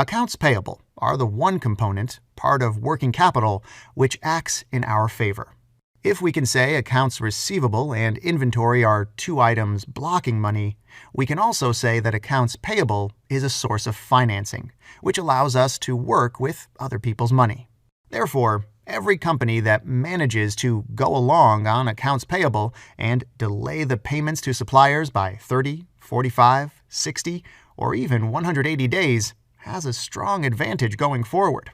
Accounts payable are the one component, part of working capital, which acts in our favor. If we can say accounts receivable and inventory are two items blocking money, we can also say that accounts payable is a source of financing, which allows us to work with other people's money. Therefore, every company that manages to go along on accounts payable and delay the payments to suppliers by 30, 45, 60, or even 180 days has a strong advantage going forward.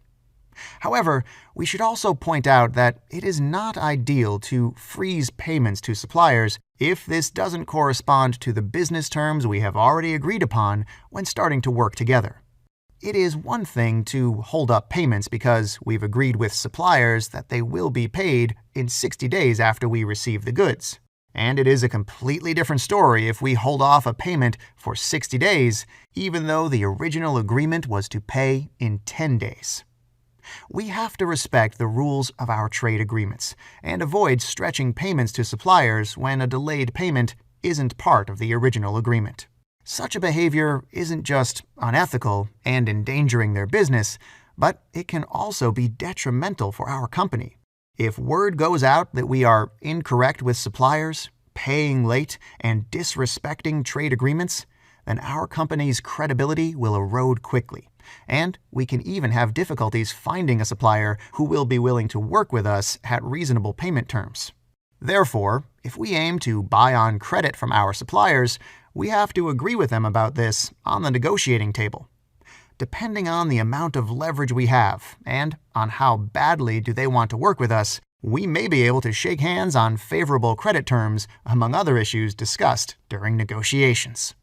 However, we should also point out that it is not ideal to freeze payments to suppliers if this doesn't correspond to the business terms we have already agreed upon when starting to work together. It is one thing to hold up payments because we've agreed with suppliers that they will be paid in 60 days after we receive the goods. And it is a completely different story if we hold off a payment for 60 days, even though the original agreement was to pay in 10 days. We have to respect the rules of our trade agreements and avoid stretching payments to suppliers when a delayed payment isn't part of the original agreement. Such a behavior isn't just unethical and endangering their business, but it can also be detrimental for our company. If word goes out that we are incorrect with suppliers, paying late, and disrespecting trade agreements, then our company's credibility will erode quickly, and we can even have difficulties finding a supplier who will be willing to work with us at reasonable payment terms. Therefore, if we aim to buy on credit from our suppliers, we have to agree with them about this on the negotiating table. Depending on the amount of leverage we have and on how badly do they want to work with us, we may be able to shake hands on favorable credit terms, among other issues discussed during negotiations.